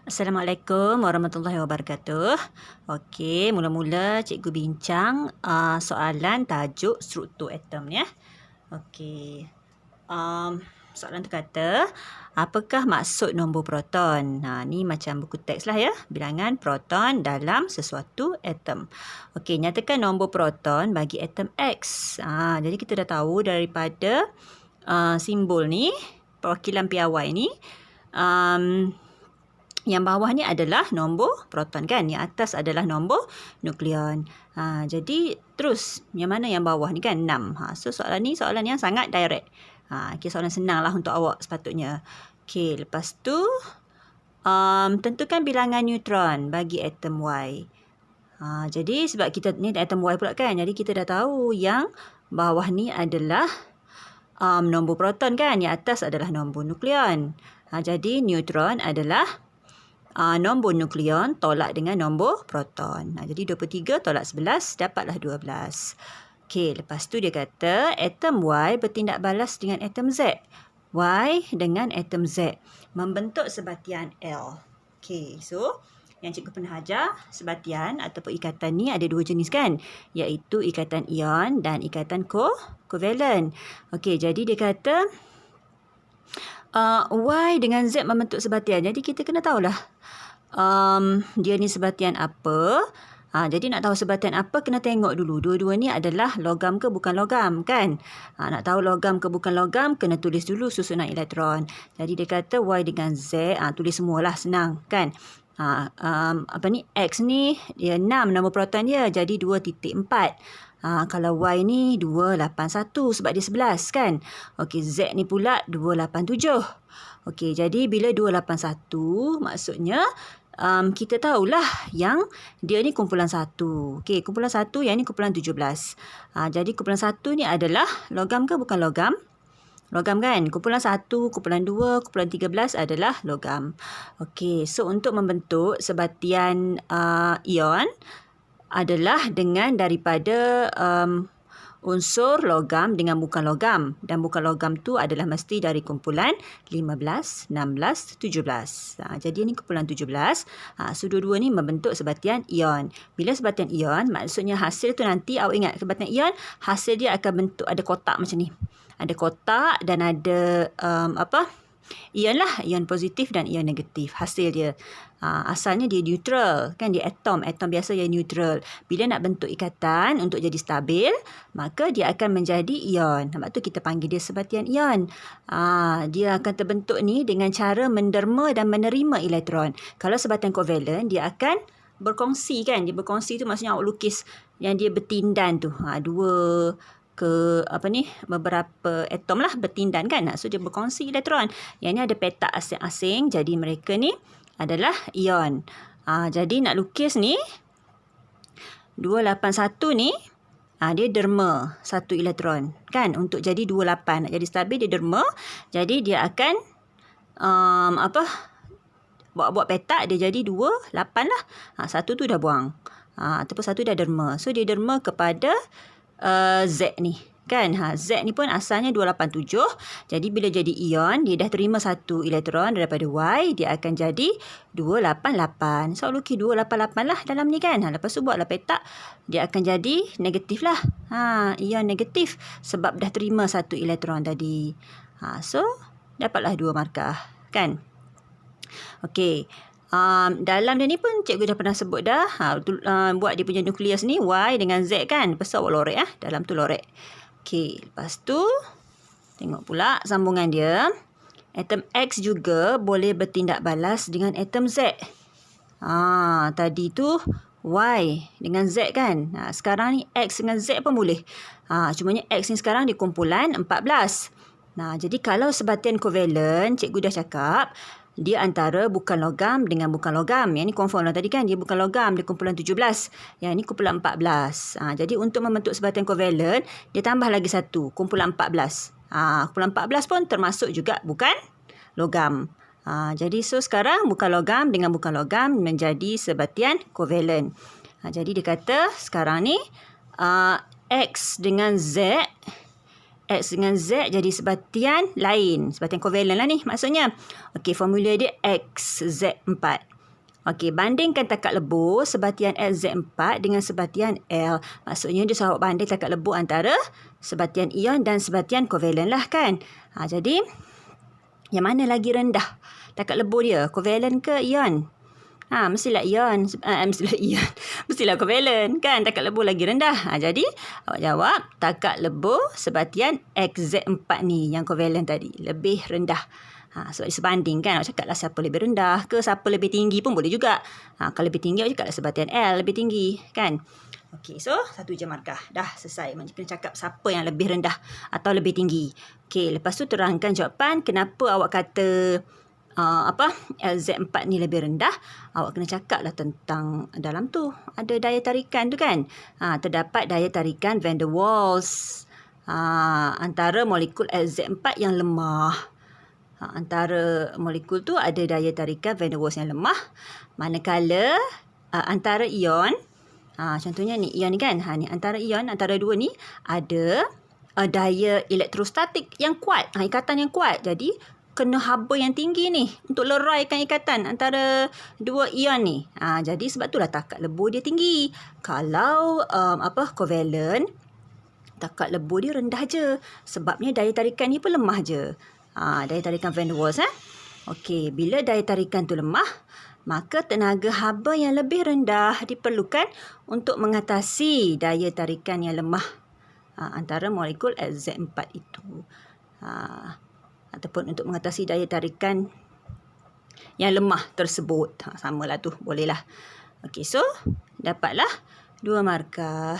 Assalamualaikum warahmatullahi wabarakatuh. Okey, mula-mula cikgu bincang soalan tajuk struktur atom ya. Okey. Soalan tu kata, apakah maksud nombor proton? Ni macam buku teks lah ya. Bilangan proton dalam sesuatu atom. Okey, nyatakan nombor proton bagi atom X. Jadi kita dah tahu daripada simbol ni, perwakilan piawai ni, yang bawah ni adalah nombor proton kan. Yang atas adalah nombor nukleon. Jadi terus yang mana yang bawah ni kan 6. So soalan ni soalan yang sangat direct. Soalan senang lah untuk awak sepatutnya. Okey, lepas tu tentukan bilangan neutron bagi atom Y. Jadi sebab kita ni atom Y pula kan. Jadi kita dah tahu yang bawah ni adalah nombor proton kan. Yang atas adalah nombor nukleon. Jadi neutron adalah nombor nukleon tolak dengan nombor proton. Jadi 23 tolak 11 dapatlah 12. Okey, lepas tu dia kata atom Y bertindak balas dengan atom Z. Y dengan atom Z membentuk sebatian L. Okey, so yang cikgu pernah ajar, sebatian ataupun ikatan ni ada dua jenis kan, iaitu ikatan ion dan ikatan kovalent. Okey, jadi dia kata Y dengan Z membentuk sebatian. Jadi kita kena tahulah dia ni sebatian apa. Jadi nak tahu sebatian apa, kena tengok dulu dua-dua ni adalah logam ke bukan logam kan. Nak tahu logam ke bukan logam, kena tulis dulu susunan elektron. Jadi dia kata Y dengan Z, tulis semualah, senang kan. X ni dia 6 nombor proton dia, jadi 2.4. Kalau Y ni 281 sebab dia 11 kan. Okey, Z ni pula 287. Okey, jadi bila 281 maksudnya kita tahulah yang dia ni kumpulan 1. Okey, kumpulan 1 yang ni kumpulan 17. Jadi kumpulan 1 ni adalah logam ke bukan logam? Logam kan? Kumpulan 1, kumpulan 2, kumpulan 13 adalah logam. Okey, so untuk membentuk sebatian ion adalah dengan daripada unsur logam dengan bukan logam. Dan bukan logam tu adalah mesti dari kumpulan 15, 16, 17. Jadi ini kumpulan 17. So dua-dua ni membentuk sebatian ion. Bila sebatian ion, maksudnya hasil tu nanti awak ingat sebatian ion, hasil dia akan bentuk ada kotak macam ni. Ada kotak dan ada ion lah, ion positif dan ion negatif. Hasil dia asalnya dia neutral kan, dia atom biasa yang neutral. Bila nak bentuk ikatan untuk jadi stabil, maka dia akan menjadi ion. Sebab tu kita panggil dia sebatian ion. Dia akan terbentuk ni dengan cara menderma dan menerima elektron. Kalau sebatian kovalent, dia akan berkongsi kan. Dia berkongsi tu maksudnya awak lukis yang dia bertindan tu. Beberapa atom lah bertindan kan. So dia berkongsi elektron. Yang ni ada petak asing-asing. Jadi mereka ni adalah ion. Jadi nak lukis ni 281 ni dia derma satu elektron kan untuk jadi 28. Nak jadi stabil dia derma. Jadi dia akan buat petak dia jadi 28 lah. Satu tu dah buang. Ataupun satu dah derma. So dia derma kepada Z ni kan. Z ni pun asalnya 287. Jadi bila jadi ion, dia dah terima satu elektron daripada Y, dia akan jadi 288. So lukis 288 lah dalam ni kan. Lepas tu buatlah petak, dia akan jadi negatif lah. Ion negatif sebab dah terima satu elektron tadi. So dapatlah 2 markah kan. Okey. Dalam dia ni pun cikgu dah pernah sebut dah. Buat dia punya nukleus ni Y dengan Z kan. Lepas tu awak lorek dalam tu lorek. Okey, lepas tu tengok pula sambungan dia. Atom X juga boleh bertindak balas dengan atom Z. Tadi tu Y dengan Z kan. Sekarang ni X dengan Z pun boleh. Cumanya X ni sekarang dia kumpulan 14. Jadi kalau sebatian kovalent, cikgu dah cakap dia antara bukan logam dengan bukan logam. Yang ni confirm lah tadi kan. Dia bukan logam. Dia kumpulan 17. Yang ni kumpulan 14. Jadi untuk membentuk sebatian kovalent, dia tambah lagi satu. Kumpulan 14. Kumpulan 14 pun termasuk juga bukan logam. Jadi so sekarang bukan logam dengan bukan logam menjadi sebatian kovalent. Jadi dia kata sekarang ni X dengan Z X dengan Z jadi sebatian lain. Sebatian kovalent lah ni maksudnya. Okey, formula dia XZ4. Okey, bandingkan takat lebur sebatian LZ4 dengan sebatian L. Maksudnya dia suruh banding takat lebur antara sebatian ion dan sebatian kovalen lah kan. Jadi, yang mana lagi rendah takat lebur dia? Kovalen ke ion? Mestilah ion. Mestilah ion. Mestilah kovalen kan. Takat lebur lagi rendah. Jadi, awak jawab takat lebur sebatian XZ4 ni yang kovalen tadi. Lebih rendah. Sebab disebanding kan. Awak cakap lah siapa lebih rendah ke siapa lebih tinggi pun boleh juga. Kalau lebih tinggi awak cakap lah sebatian L lebih tinggi kan. Okey, so 1 je markah. Dah selesai. Macam kena cakap siapa yang lebih rendah atau lebih tinggi. Okey, lepas tu terangkan jawapan kenapa awak kata LZ4 ni lebih rendah. Awak kena cakap lah tentang dalam tu ada daya tarikan tu kan. Terdapat daya tarikan van der Waals antara molekul LZ4 yang lemah. Antara molekul tu ada daya tarikan van der Waals yang lemah. Manakala antara ion, contohnya ni ion ni kan. Ni antara ion, antara dua ni ada daya elektrostatik yang kuat. Ikatan yang kuat. Jadi kena haba yang tinggi ni untuk leraikan ikatan antara dua ion ni. Jadi sebab itulah takat lebur dia tinggi. Kalau kovalen, takat lebur dia rendah je. Sebabnya daya tarikan ni pun lemah je. Daya tarikan van der Waals. Okey, bila daya tarikan tu lemah, maka tenaga haba yang lebih rendah diperlukan untuk mengatasi daya tarikan yang lemah antara molekul LZ4 itu. Ataupun untuk mengatasi daya tarikan yang lemah tersebut. Samalah tu, bolehlah. Okey, so dapatlah 2 markah.